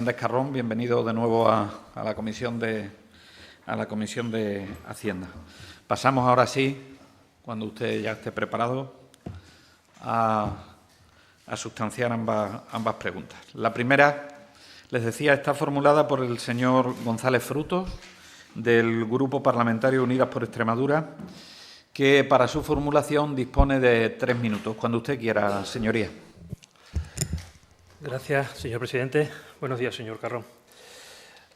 Escarrón, bienvenido de nuevo a la Comisión de Hacienda. Pasamos ahora sí, cuando usted ya esté preparado, a sustanciar ambas preguntas. La primera, les decía, está formulada por el señor González Frutos, del Grupo Parlamentario Unidas por Extremadura, que para su formulación dispone de 3 minutos. Cuando usted quiera, señoría. Gracias, señor presidente. Buenos días, señor Carrón.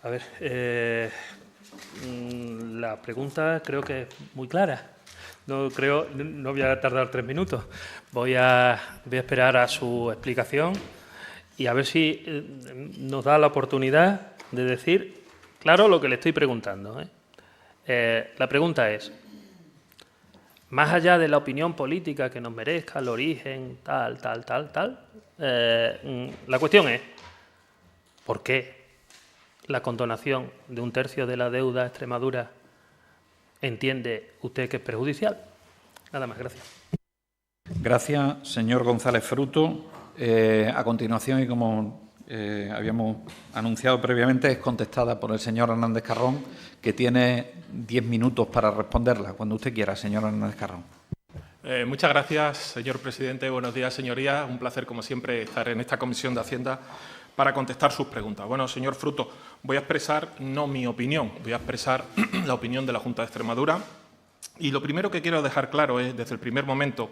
A ver, la pregunta creo que es muy clara. No voy a tardar 3 minutos. Voy a esperar a su explicación y a ver si nos da la oportunidad de decir claro lo que le estoy preguntando. La pregunta es, más allá de la opinión política que nos merezca, el origen, tal, la cuestión es, ¿por qué la condonación de 1/3 de la deuda a Extremadura entiende usted que es perjudicial? Nada más, gracias. Gracias, señor González Fruto. A continuación, y como habíamos anunciado previamente, es contestada por el señor Hernández Carrón, que tiene 10 minutos para responderla. Cuando usted quiera, señor Hernández Carrón. Muchas gracias, señor presidente. Buenos días, señorías. Un placer, como siempre, estar en esta Comisión de Hacienda para contestar sus preguntas. Bueno, señor Fruto, voy a expresar no mi opinión, voy a expresar la opinión de la Junta de Extremadura. Y lo primero que quiero dejar claro es, desde el primer momento,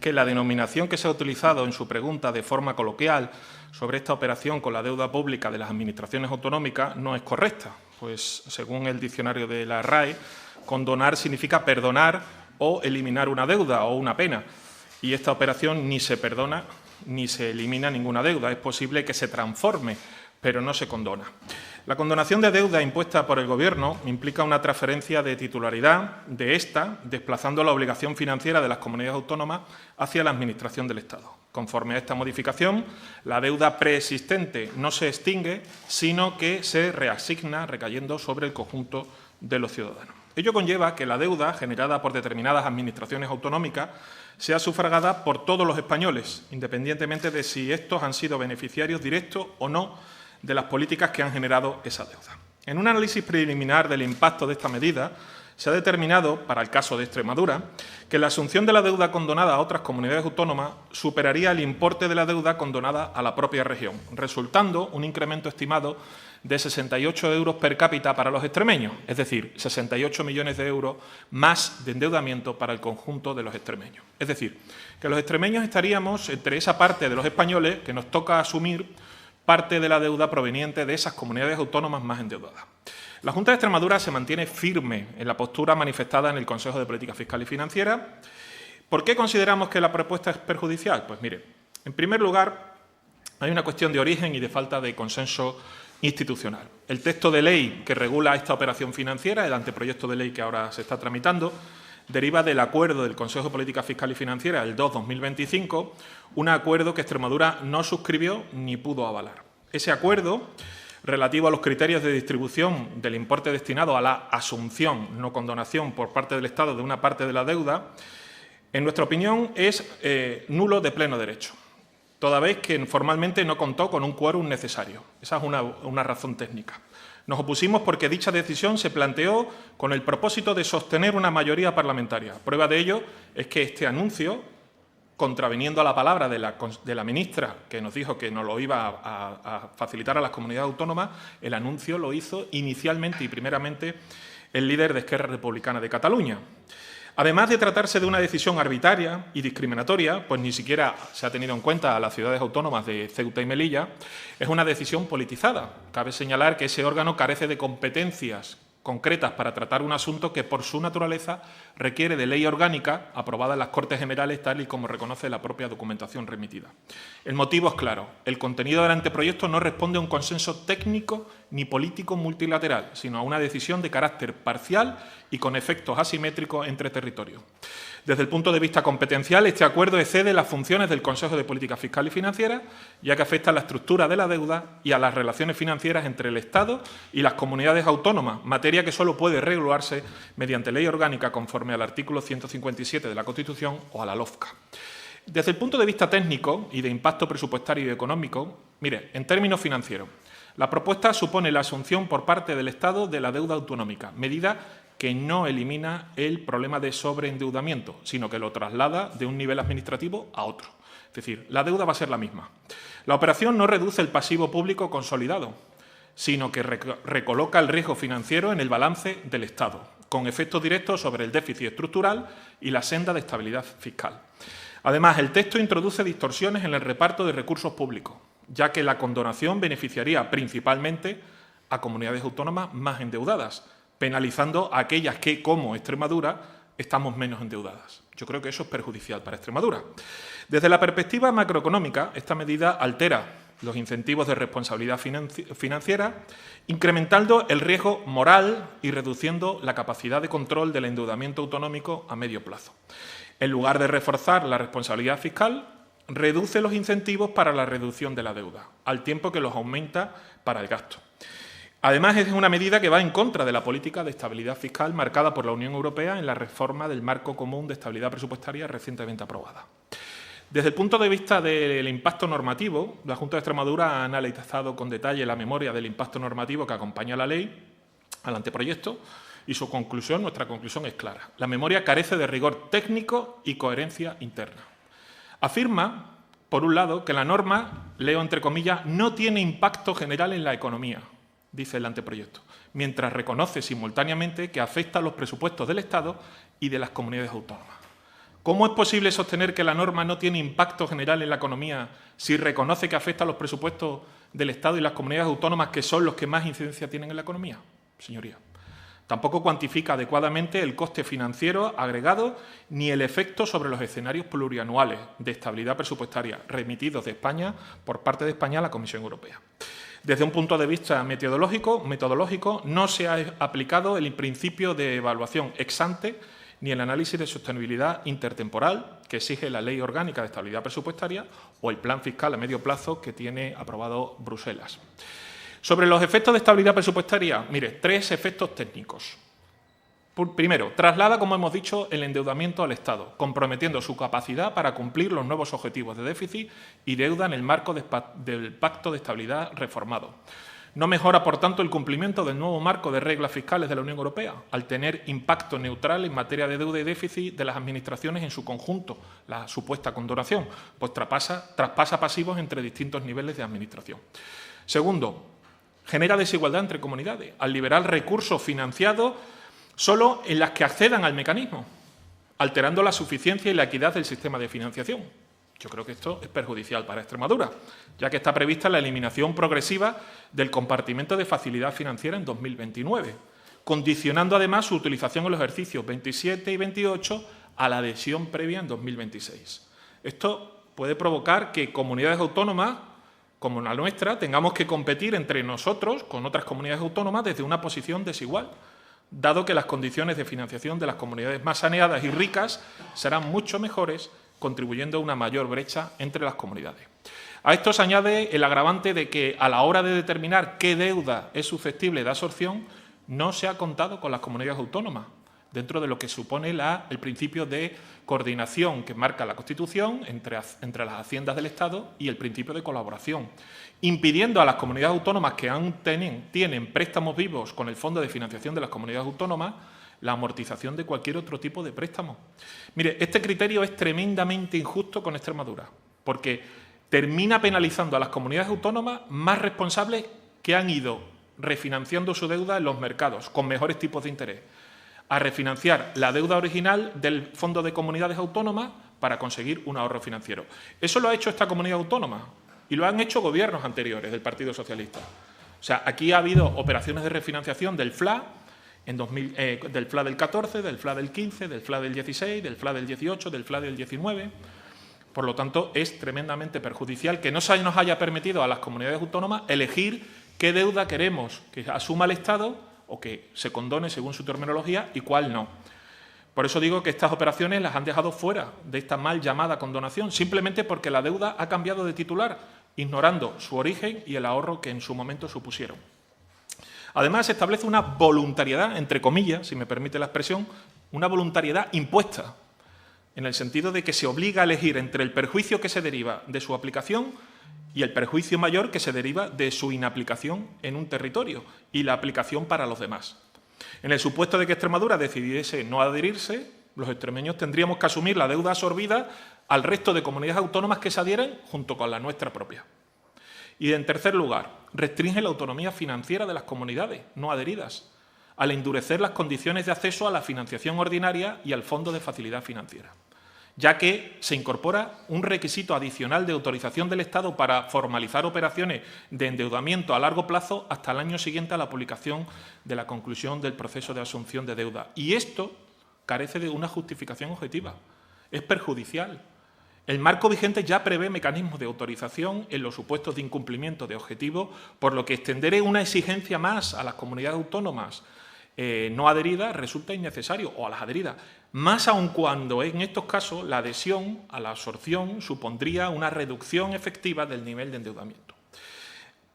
que la denominación que se ha utilizado en su pregunta de forma coloquial sobre esta operación con la deuda pública de las administraciones autonómicas no es correcta, pues, según el diccionario de la RAE, condonar significa perdonar o eliminar una deuda o una pena. Y esta operación ni se perdona ni se elimina ninguna deuda. Es posible que se transforme, pero no se condona. La condonación de deuda impuesta por el Gobierno implica una transferencia de titularidad de esta, desplazando la obligación financiera de las comunidades autónomas hacia la Administración del Estado. Conforme a esta modificación, la deuda preexistente no se extingue, sino que se reasigna recayendo sobre el conjunto de los ciudadanos. Ello conlleva que la deuda generada por determinadas administraciones autonómicas sea sufragada por todos los españoles, independientemente de si estos han sido beneficiarios directos o no de las políticas que han generado esa deuda. En un análisis preliminar del impacto de esta medida, se ha determinado, para el caso de Extremadura, que la asunción de la deuda condonada a otras comunidades autónomas superaría el importe de la deuda condonada a la propia región, resultando un incremento estimado de 68 euros per cápita para los extremeños, es decir, 68 millones de euros más de endeudamiento para el conjunto de los extremeños. Es decir, que los extremeños estaríamos entre esa parte de los españoles que nos toca asumir parte de la deuda proveniente de esas comunidades autónomas más endeudadas. La Junta de Extremadura se mantiene firme en la postura manifestada en el Consejo de Política Fiscal y Financiera. ¿Por qué consideramos que la propuesta es perjudicial? Pues mire, en primer lugar, hay una cuestión de origen y de falta de consenso institucional. El texto de ley que regula esta operación financiera, el anteproyecto de ley que ahora se está tramitando, deriva del acuerdo del Consejo de Política Fiscal y Financiera, el 2/2025, un acuerdo que Extremadura no suscribió ni pudo avalar. Ese acuerdo, relativo a los criterios de distribución del importe destinado a la asunción, no condonación, por parte del Estado de una parte de la deuda, en nuestra opinión es nulo de pleno derecho, toda vez que formalmente no contó con un quórum necesario. Esa es una razón técnica. Nos opusimos porque dicha decisión se planteó con el propósito de sostener una mayoría parlamentaria. Prueba de ello es que este anuncio, contraviniendo a la palabra de la ministra, que nos dijo que nos lo iba a facilitar a las comunidades autónomas, el anuncio lo hizo inicialmente y primeramente el líder de Esquerra Republicana de Cataluña. Además de tratarse de una decisión arbitraria y discriminatoria, pues ni siquiera se ha tenido en cuenta a las ciudades autónomas de Ceuta y Melilla, es una decisión politizada. Cabe señalar que ese órgano carece de competencias concretas para tratar un asunto que, por su naturaleza, requiere de ley orgánica aprobada en las Cortes Generales, tal y como reconoce la propia documentación remitida. El motivo es claro. El contenido del anteproyecto no responde a un consenso técnico ni político multilateral, sino a una decisión de carácter parcial y con efectos asimétricos entre territorios. Desde el punto de vista competencial, este acuerdo excede las funciones del Consejo de Política Fiscal y Financiera, ya que afecta a la estructura de la deuda y a las relaciones financieras entre el Estado y las comunidades autónomas, materia que solo puede regularse mediante ley orgánica conforme al artículo 157 de la Constitución o a la LOFCA. Desde el punto de vista técnico y de impacto presupuestario y económico, mire, en términos financieros, La propuesta supone la asunción por parte del Estado de la deuda autonómica, medida que no elimina el problema de sobreendeudamiento, sino que lo traslada de un nivel administrativo a otro. Es decir, la deuda va a ser la misma. La operación no reduce el pasivo público consolidado, sino que recoloca el riesgo financiero en el balance del Estado, con efectos directos sobre el déficit estructural y la senda de estabilidad fiscal. Además, el texto introduce distorsiones en el reparto de recursos públicos, ya que la condonación beneficiaría principalmente a comunidades autónomas más endeudadas, penalizando a aquellas que, como Extremadura, estamos menos endeudadas. Yo creo que eso es perjudicial para Extremadura. Desde la perspectiva macroeconómica, esta medida altera los incentivos de responsabilidad financiera, incrementando el riesgo moral y reduciendo la capacidad de control del endeudamiento autonómico a medio plazo. En lugar de reforzar la responsabilidad fiscal, reduce los incentivos para la reducción de la deuda, al tiempo que los aumenta para el gasto. Además, es una medida que va en contra de la política de estabilidad fiscal marcada por la Unión Europea en la reforma del marco común de estabilidad presupuestaria recientemente aprobada. Desde el punto de vista del impacto normativo, la Junta de Extremadura ha analizado con detalle la memoria del impacto normativo que acompaña a la ley, al anteproyecto, y su conclusión, nuestra conclusión es clara. La memoria carece de rigor técnico y coherencia interna. Afirma, por un lado, que la norma, leo entre comillas, no tiene impacto general en la economía, dice el anteproyecto, mientras reconoce simultáneamente que afecta a los presupuestos del Estado y de las comunidades autónomas. ¿Cómo es posible sostener que la norma no tiene impacto general en la economía si reconoce que afecta a los presupuestos del Estado y las comunidades autónomas, que son los que más incidencia tienen en la economía, señoría? Tampoco cuantifica adecuadamente el coste financiero agregado ni el efecto sobre los escenarios plurianuales de estabilidad presupuestaria remitidos de España por parte de España a la Comisión Europea. Desde un punto de vista metodológico, no se ha aplicado el principio de evaluación ex ante ni el análisis de sostenibilidad intertemporal que exige la Ley Orgánica de Estabilidad Presupuestaria o el Plan Fiscal a medio plazo que tiene aprobado Bruselas. Sobre los efectos de estabilidad presupuestaria, mire, 3 efectos técnicos. Primero, traslada, como hemos dicho, el endeudamiento al Estado, comprometiendo su capacidad para cumplir los nuevos objetivos de déficit y deuda en el marco del Pacto de Estabilidad reformado. No mejora, por tanto, el cumplimiento del nuevo marco de reglas fiscales de la Unión Europea, al tener impacto neutral en materia de deuda y déficit de las administraciones en su conjunto, la supuesta condonación, pues traspasa pasivos entre distintos niveles de administración. Segundo, genera desigualdad entre comunidades, al liberar recursos financiados solo en las que accedan al mecanismo, alterando la suficiencia y la equidad del sistema de financiación. Yo creo que esto es perjudicial para Extremadura, ya que está prevista la eliminación progresiva del compartimento de facilidad financiera en 2029, condicionando además su utilización en los ejercicios 27 y 28 a la adhesión previa en 2026. Esto puede provocar que comunidades autónomas como la nuestra tengamos que competir entre nosotros con otras comunidades autónomas desde una posición desigual, dado que las condiciones de financiación de las comunidades más saneadas y ricas serán mucho mejores, contribuyendo a una mayor brecha entre las comunidades. A esto se añade el agravante de que, a la hora de determinar qué deuda es susceptible de absorción, no se ha contado con las comunidades autónomas, dentro de lo que supone el principio de coordinación que marca la Constitución entre las haciendas del Estado y el principio de colaboración, impidiendo a las comunidades autónomas que aún tienen préstamos vivos con el Fondo de Financiación de las Comunidades Autónomas la amortización de cualquier otro tipo de préstamo. Mire, este criterio es tremendamente injusto con Extremadura, porque termina penalizando a las comunidades autónomas más responsables que han ido refinanciando su deuda en los mercados con mejores tipos de interés, a refinanciar la deuda original del Fondo de Comunidades Autónomas para conseguir un ahorro financiero. Eso lo ha hecho esta comunidad autónoma y lo han hecho gobiernos anteriores del Partido Socialista. O sea, aquí ha habido operaciones de refinanciación del FLA, del FLA del 14, del FLA del 15, del FLA del 16, del FLA del 18, del FLA del 19. Por lo tanto, es tremendamente perjudicial que no se nos haya permitido a las comunidades autónomas elegir qué deuda queremos que asuma el Estado o que se condone según su terminología y cuál no. Por eso digo que estas operaciones las han dejado fuera de esta mal llamada condonación, simplemente porque la deuda ha cambiado de titular, ignorando su origen y el ahorro que en su momento supusieron. Además, se establece una voluntariedad, entre comillas, si me permite la expresión, una voluntariedad impuesta, en el sentido de que se obliga a elegir entre el perjuicio que se deriva de su aplicación y el perjuicio mayor que se deriva de su inaplicación en un territorio y la aplicación para los demás. En el supuesto de que Extremadura decidiese no adherirse, los extremeños tendríamos que asumir la deuda absorbida al resto de comunidades autónomas que se adhieren junto con la nuestra propia. Y, en tercer lugar, restringe la autonomía financiera de las comunidades no adheridas, al endurecer las condiciones de acceso a la financiación ordinaria y al Fondo de Facilidad Financiera, ya que se incorpora un requisito adicional de autorización del Estado para formalizar operaciones de endeudamiento a largo plazo hasta el año siguiente a la publicación de la conclusión del proceso de asunción de deuda. Y esto carece de una justificación objetiva. Es perjudicial. El marco vigente ya prevé mecanismos de autorización en los supuestos de incumplimiento de objetivos, por lo que extender una exigencia más a las comunidades autónomas no adheridas resulta innecesario, o a las adheridas, más aun cuando en estos casos la adhesión a la absorción supondría una reducción efectiva del nivel de endeudamiento.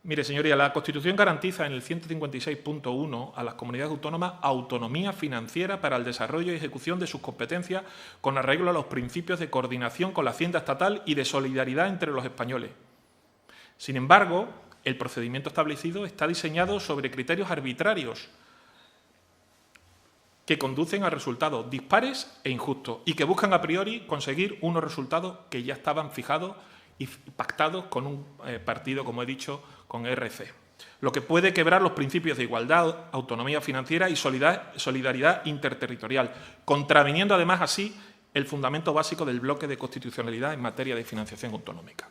Mire, señoría, la Constitución garantiza en el 156.1 a las comunidades autónomas autonomía financiera para el desarrollo y ejecución de sus competencias con arreglo a los principios de coordinación con la Hacienda estatal y de solidaridad entre los españoles. Sin embargo, el procedimiento establecido está diseñado sobre criterios arbitrarios que conducen a resultados dispares e injustos y que buscan a priori conseguir unos resultados que ya estaban fijados y pactados con un partido, como he dicho, con RC, lo que puede quebrar los principios de igualdad, autonomía financiera y solidaridad interterritorial, contraviniendo además así el fundamento básico del bloque de constitucionalidad en materia de financiación autonómica.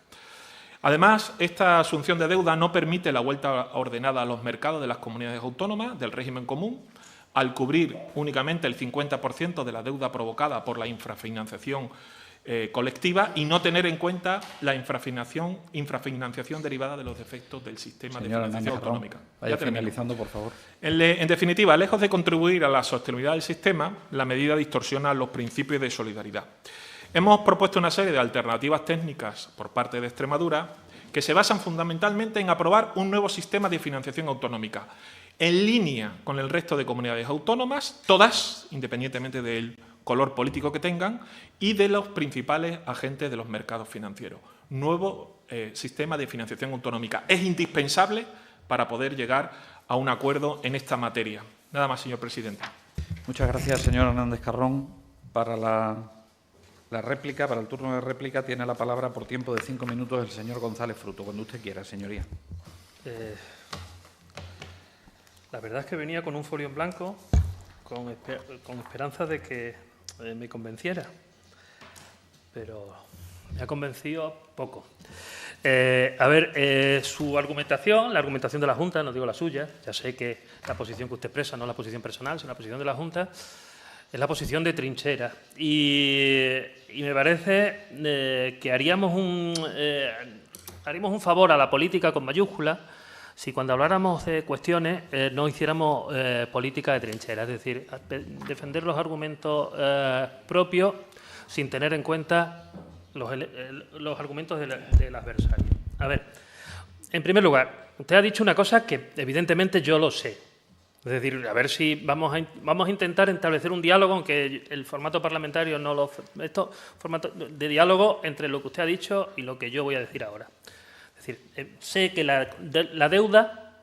Además, esta asunción de deuda no permite la vuelta ordenada a los mercados de las comunidades autónomas del régimen común, al cubrir únicamente el 50% de la deuda provocada por la infrafinanciación colectiva y no tener en cuenta la infrafinanciación derivada de los defectos del sistema de financiación autonómica. Vaya finalizando, por favor. En definitiva, lejos de contribuir a la sostenibilidad del sistema, la medida distorsiona los principios de solidaridad. Hemos propuesto una serie de alternativas técnicas por parte de Extremadura que se basan fundamentalmente en aprobar un nuevo sistema de financiación autonómica, en línea con el resto de comunidades autónomas, todas, independientemente del color político que tengan, y de los principales agentes de los mercados financieros. Nuevo sistema de financiación autonómica. Es indispensable para poder llegar a un acuerdo en esta materia. Nada más, señor presidente. Muchas gracias, señor Hernández Carrón. Para la réplica, para el turno de réplica, tiene la palabra por tiempo de 5 minutos el señor González Fruto, cuando usted quiera, señoría. La verdad es que venía con un folio en blanco, con esperanza de que me convenciera, pero me ha convencido poco. Su argumentación, la argumentación de la Junta, no digo la suya, ya sé que la posición que usted expresa no es la posición personal, sino la posición de la Junta, es la posición de trinchera. Y me parece que haríamos un favor a la política con mayúsculas si cuando habláramos de cuestiones no hiciéramos política de trinchera, es decir, defender los argumentos propios sin tener en cuenta los argumentos del adversario. A ver, en primer lugar, usted ha dicho una cosa que evidentemente yo lo sé. Es decir, a ver si vamos a intentar establecer un diálogo, aunque el formato parlamentario no lo... formato de diálogo entre lo que usted ha dicho y lo que yo voy a decir ahora. Es decir, sé que la deuda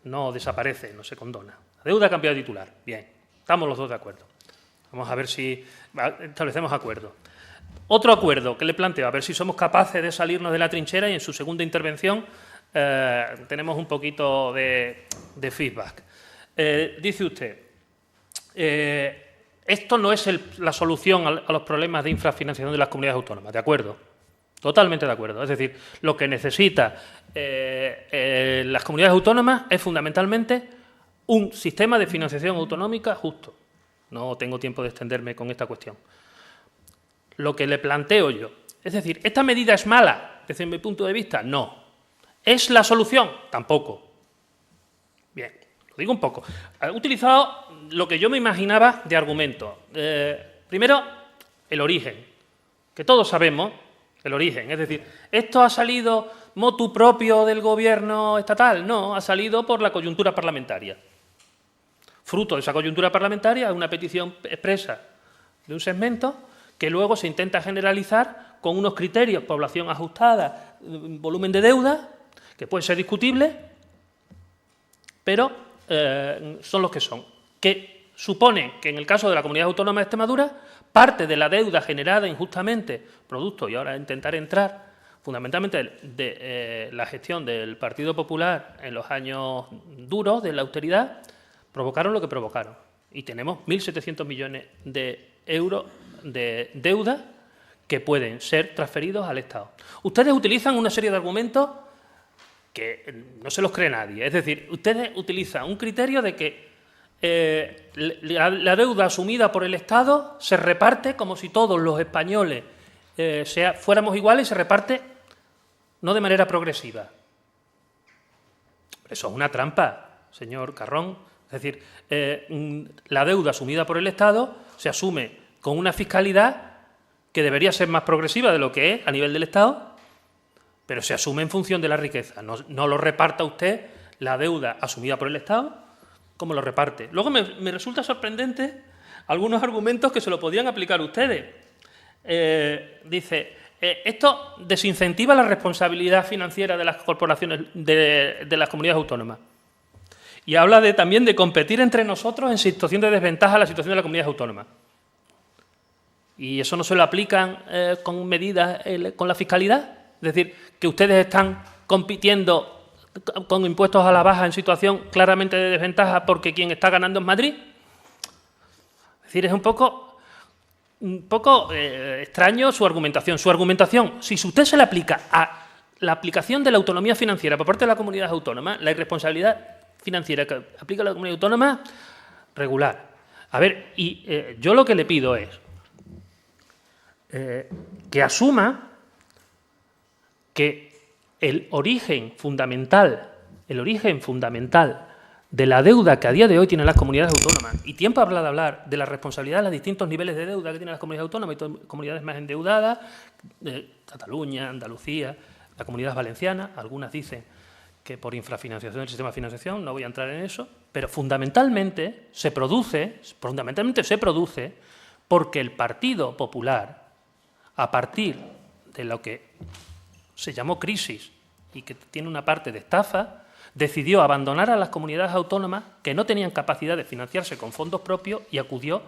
no desaparece, no se condona. La deuda ha cambiado de titular. Bien, estamos los dos de acuerdo. Vamos a ver si establecemos acuerdo. Otro acuerdo que le planteo, a ver si somos capaces de salirnos de la trinchera y en su segunda intervención tenemos un poquito de feedback. Dice usted, esto no es la solución a los problemas de infrafinanciación de las comunidades autónomas. De acuerdo, totalmente de acuerdo. Es decir, lo que necesita las comunidades autónomas es fundamentalmente un sistema de financiación autonómica justo. No tengo tiempo de extenderme con esta cuestión. Lo que le planteo yo, es decir, ¿esta medida es mala desde mi punto de vista? No. ¿Es la solución? Tampoco. Bien, lo digo un poco. He utilizado lo que yo me imaginaba de argumento. Primero, el origen, que todos sabemos el origen. Es decir, ¿esto ha salido motu propio del gobierno estatal? No, ha salido por la coyuntura parlamentaria. Fruto de esa coyuntura parlamentaria es una petición expresa de un segmento que luego se intenta generalizar con unos criterios, población ajustada, volumen de deuda, que puede ser discutible, pero son los que son. Que supone que en el caso de la Comunidad Autónoma de Extremadura, parte de la deuda generada injustamente, producto, y ahora intentaré entrar, fundamentalmente de la gestión del Partido Popular en los años duros de la austeridad, provocaron lo que provocaron. Y tenemos 1.700 millones de euros de deuda que pueden ser transferidos al Estado. Ustedes utilizan una serie de argumentos que no se los cree nadie. Es decir, ustedes utilizan un criterio de que la deuda asumida por el Estado se reparte como si todos los españoles fuéramos iguales y se reparte no de manera progresiva. Eso es una trampa, señor Carrón. Es decir, la deuda asumida por el Estado se asume con una fiscalidad que debería ser más progresiva de lo que es a nivel del Estado, pero se asume en función de la riqueza. No lo reparta usted la deuda asumida por el Estado como lo reparte. Luego me resulta sorprendente algunos argumentos que se lo podían aplicar ustedes. Dice, esto desincentiva la responsabilidad financiera de las corporaciones de las comunidades autónomas. Y habla también de competir entre nosotros en situación de desventaja a la situación de las comunidades autónomas. ¿Y eso no se lo aplican con medidas con la fiscalidad? Es decir, que ustedes están compitiendo con impuestos a la baja en situación claramente de desventaja porque quien está ganando es Madrid. Es decir, es un poco extraño su argumentación. Su argumentación, si usted se le aplica a la aplicación de la autonomía financiera por parte de la comunidad autónoma, la irresponsabilidad financiera que aplica la comunidad autónoma, regular. A ver, y yo lo que le pido es que asuma que el origen fundamental de la deuda que a día de hoy tienen las comunidades autónomas, y tiempo habla de hablar de la responsabilidad de los distintos niveles de deuda que tienen las comunidades autónomas y comunidades más endeudadas, Cataluña, Andalucía, la Comunidad Valenciana, algunas dicen que por infrafinanciación del sistema de financiación, no voy a entrar en eso, pero fundamentalmente se produce porque el Partido Popular, a partir de lo que se llamó crisis y que tiene una parte de estafa, decidió abandonar a las comunidades autónomas que no tenían capacidad de financiarse con fondos propios y acudió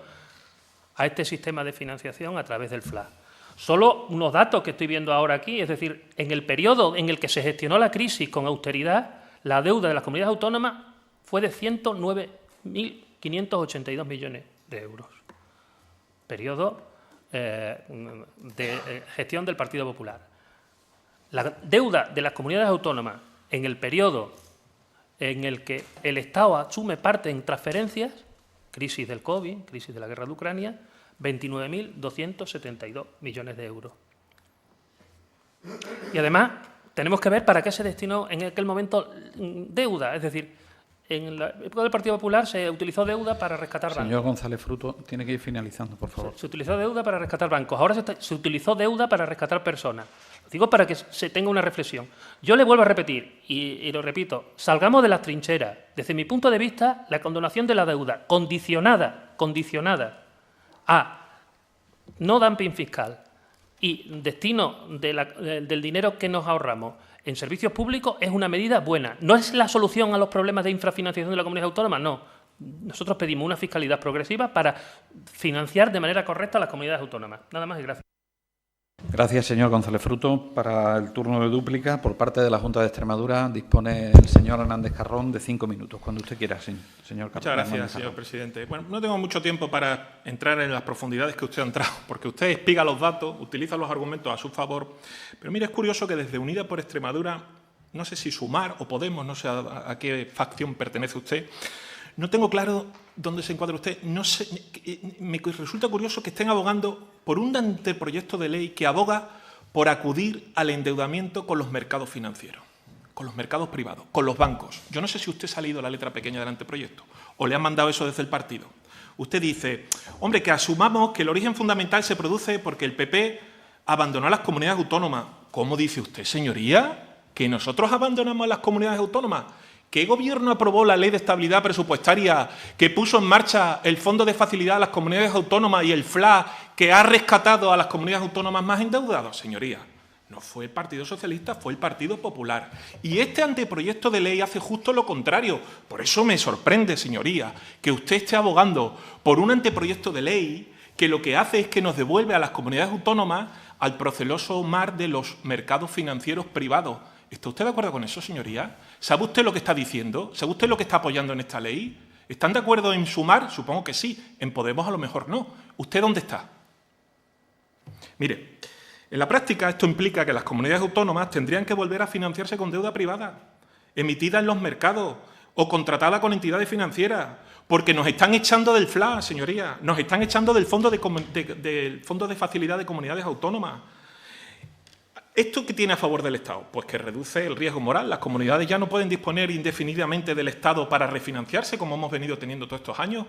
a este sistema de financiación a través del FLA. Solo unos datos que estoy viendo ahora aquí, es decir, en el periodo en el que se gestionó la crisis con austeridad, la deuda de las comunidades autónomas fue de 109.582 millones de euros. Periodo de gestión del Partido Popular. La deuda de las comunidades autónomas en el periodo en el que el Estado asume parte en transferencias, crisis del COVID, crisis de la guerra de Ucrania, 29.272 millones de euros. Y además tenemos que ver para qué se destinó en aquel momento deuda, es decir, en la época del Partido Popular se utilizó deuda para rescatar bancos. Señor González Fruto, tiene que ir finalizando, por favor. Se utilizó deuda para rescatar bancos, ahora se utilizó deuda para rescatar personas. Lo digo para que se tenga una reflexión. Yo le vuelvo a repetir, y lo repito, salgamos de las trincheras. Desde mi punto de vista, la condonación de la deuda condicionada a no dumping fiscal y destino del dinero que nos ahorramos en servicios públicos es una medida buena. No es la solución a los problemas de infrafinanciación de la comunidad autónoma, no. Nosotros pedimos una fiscalidad progresiva para financiar de manera correcta a las comunidades autónomas. Nada más y gracias. Gracias, señor González Fruto. Para el turno de dúplica, por parte de la Junta de Extremadura, dispone el señor Hernández Carrón de 5 minutos. Cuando usted quiera, señor Carrón. Muchas gracias, señor presidente. Bueno, no tengo mucho tiempo para entrar en las profundidades que usted ha entrado, porque usted espiga los datos, utiliza los argumentos a su favor. Pero mire, es curioso que desde Unida por Extremadura, no sé si Sumar o Podemos, no sé a qué facción pertenece usted, no tengo claro dónde se encuadra usted. No sé, me resulta curioso que estén abogando por un anteproyecto de ley que aboga por acudir al endeudamiento con los mercados financieros, con los mercados privados, con los bancos. Yo no sé si usted ha leído la letra pequeña del anteproyecto o le han mandado eso desde el partido. Usted dice, hombre, que asumamos que el origen fundamental se produce porque el PP abandonó a las comunidades autónomas. ¿Cómo dice usted, señoría? ¿Que nosotros abandonamos a las comunidades autónomas? ¿Qué gobierno aprobó la Ley de Estabilidad Presupuestaria que puso en marcha el Fondo de Facilidad a las Comunidades Autónomas y el FLA que ha rescatado a las comunidades autónomas más endeudadas, señoría? No fue el Partido Socialista, fue el Partido Popular. Y este anteproyecto de ley hace justo lo contrario. Por eso me sorprende, señoría, que usted esté abogando por un anteproyecto de ley que lo que hace es que nos devuelve a las comunidades autónomas al proceloso mar de los mercados financieros privados. ¿Está usted de acuerdo con eso, señoría? ¿Sabe usted lo que está diciendo? ¿Sabe usted lo que está apoyando en esta ley? ¿Están de acuerdo en sumar? Supongo que sí. En Podemos a lo mejor no. ¿Usted dónde está? Mire, en la práctica esto implica que las comunidades autónomas tendrían que volver a financiarse con deuda privada, emitida en los mercados o contratada con entidades financieras, porque nos están echando del FLA, señoría, nos están echando del Fondo de Facilidad de Comunidades Autónomas. ¿Esto qué tiene a favor del Estado? Pues que reduce el riesgo moral. Las comunidades ya no pueden disponer indefinidamente del Estado para refinanciarse, como hemos venido teniendo todos estos años.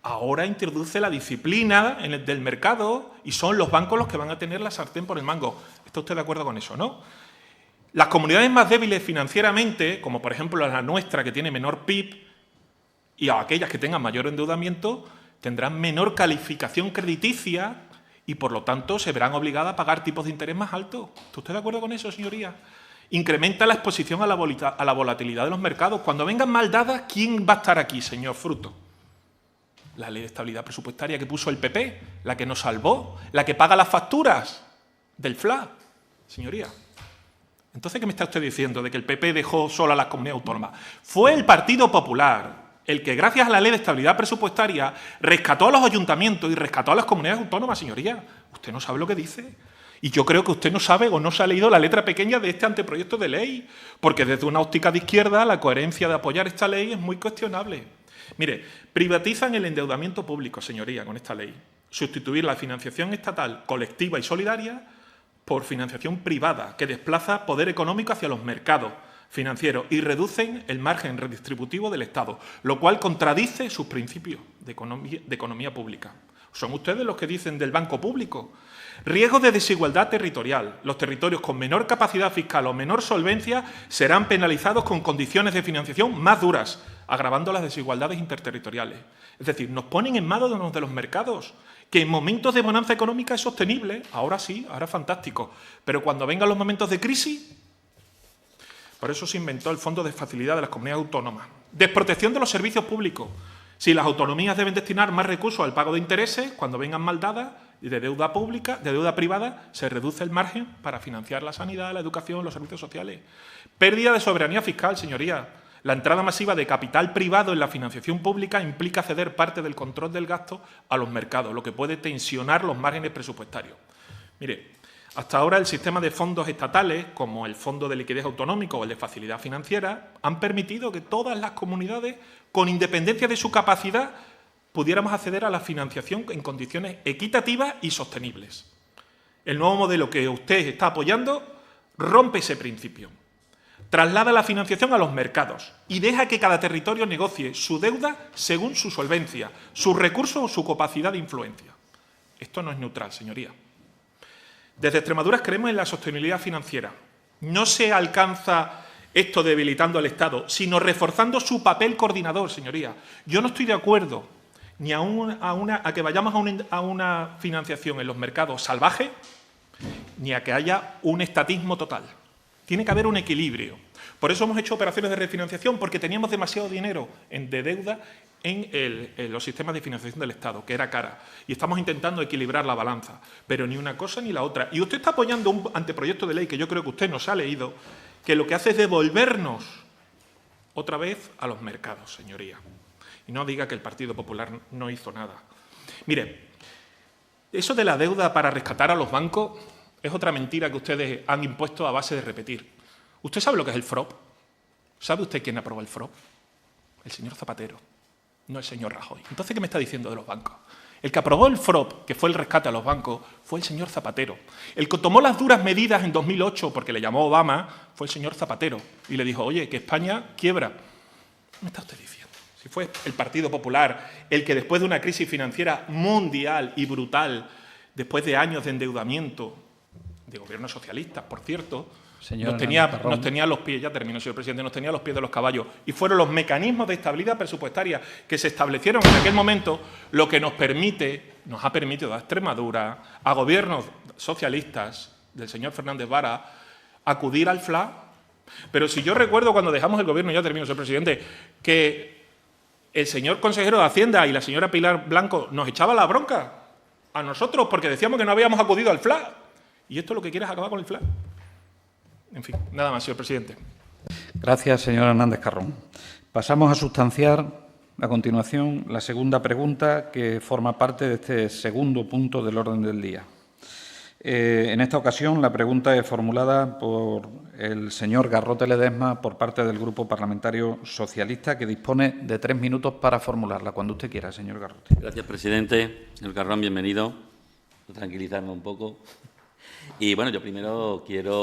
Ahora introduce la disciplina del mercado y son los bancos los que van a tener la sartén por el mango. ¿Está usted de acuerdo con eso, no? Las comunidades más débiles financieramente, como por ejemplo la nuestra, que tiene menor PIB, y aquellas que tengan mayor endeudamiento, tendrán menor calificación crediticia y, por lo tanto, se verán obligadas a pagar tipos de interés más altos. ¿Está usted de acuerdo con eso, señoría? Incrementa la exposición a la volatilidad de los mercados. Cuando vengan mal dadas, ¿quién va a estar aquí, señor Fruto? La ley de estabilidad presupuestaria que puso el PP, la que nos salvó, la que paga las facturas del FLA, señoría. Entonces, ¿qué me está usted diciendo de que el PP dejó sola a las comunidades autónomas? Fue el Partido Popular el que, gracias a la ley de estabilidad presupuestaria, rescató a los ayuntamientos y rescató a las comunidades autónomas, señoría. Usted no sabe lo que dice. Y yo creo que usted no sabe o no se ha leído la letra pequeña de este anteproyecto de ley, porque desde una óptica de izquierda la coherencia de apoyar esta ley es muy cuestionable. Mire, privatizan el endeudamiento público, señoría, con esta ley. Sustituir la financiación estatal colectiva y solidaria por financiación privada, que desplaza poder económico hacia los mercados financieros y reducen el margen redistributivo del Estado, lo cual contradice sus principios de economía pública. Son ustedes los que dicen del banco público. Riesgo de desigualdad territorial. Los territorios con menor capacidad fiscal o menor solvencia serán penalizados con condiciones de financiación más duras, agravando las desigualdades interterritoriales. Es decir, nos ponen en manos de los mercados, que en momentos de bonanza económica es sostenible, ahora sí, ahora fantástico, pero cuando vengan los momentos de crisis, por eso se inventó el Fondo de Facilidad de las Comunidades Autónomas. Desprotección de los servicios públicos. Si las autonomías deben destinar más recursos al pago de intereses, cuando vengan mal dadas y de deuda pública, de deuda privada, se reduce el margen para financiar la sanidad, la educación, los servicios sociales. Pérdida de soberanía fiscal, señoría. La entrada masiva de capital privado en la financiación pública implica ceder parte del control del gasto a los mercados, lo que puede tensionar los márgenes presupuestarios. Mire, hasta ahora el sistema de fondos estatales, como el Fondo de Liquidez Autonómico o el de Facilidad Financiera, han permitido que todas las comunidades, con independencia de su capacidad, pudiéramos acceder a la financiación en condiciones equitativas y sostenibles. El nuevo modelo que usted está apoyando rompe ese principio. Traslada la financiación a los mercados y deja que cada territorio negocie su deuda según su solvencia, sus recursos o su capacidad de influencia. Esto no es neutral, señoría. Desde Extremadura creemos en la sostenibilidad financiera. No se alcanza esto debilitando al Estado, sino reforzando su papel coordinador, señoría. Yo no estoy de acuerdo ni a que vayamos a una financiación en los mercados salvaje, ni a que haya un estatismo total. Tiene que haber un equilibrio. Por eso hemos hecho operaciones de refinanciación, porque teníamos demasiado dinero de deuda en los sistemas de financiación del Estado, que era cara. Y estamos intentando equilibrar la balanza, pero ni una cosa ni la otra. Y usted está apoyando un anteproyecto de ley que yo creo que usted no se ha leído, que lo que hace es devolvernos otra vez a los mercados, señoría. Y no diga que el Partido Popular no hizo nada. Mire, eso de la deuda para rescatar a los bancos es otra mentira que ustedes han impuesto a base de repetir. ¿Usted sabe lo que es el FROP? ¿Sabe usted quién aprobó el FROP? El señor Zapatero, no el señor Rajoy. Entonces, ¿qué me está diciendo de los bancos? El que aprobó el FROP, que fue el rescate a los bancos, fue el señor Zapatero. El que tomó las duras medidas en 2008, porque le llamó Obama, fue el señor Zapatero. Y le dijo, oye, que España quiebra. ¿Qué me está usted diciendo? Si fue el Partido Popular el que después de una crisis financiera mundial y brutal, después de años de endeudamiento, de gobiernos socialistas, por cierto, nos tenía los pies, ya termino, señor presidente, nos tenía los pies de los caballos. Y fueron los mecanismos de estabilidad presupuestaria que se establecieron en aquel momento lo que nos ha permitido a Extremadura, a gobiernos socialistas, del señor Fernández Vara acudir al FLA, pero si yo recuerdo cuando dejamos el Gobierno, ya termino, señor presidente, que el señor consejero de Hacienda y la señora Pilar Blanco nos echaba la bronca a nosotros porque decíamos que no habíamos acudido al FLA. Y esto lo que quiere es acabar con el FLA. En fin, nada más, señor presidente. Gracias, señor Hernández Carrón. Pasamos a sustanciar a continuación la segunda pregunta que forma parte de este segundo punto del orden del día. En esta ocasión, la pregunta es formulada por el señor Garrote Ledesma por parte del Grupo Parlamentario Socialista, que dispone de 3 minutos para formularla. Cuando usted quiera, señor Garrote. Gracias, presidente. Señor Carrón, bienvenido. Voy a tranquilizarme un poco. Y, bueno, yo primero quiero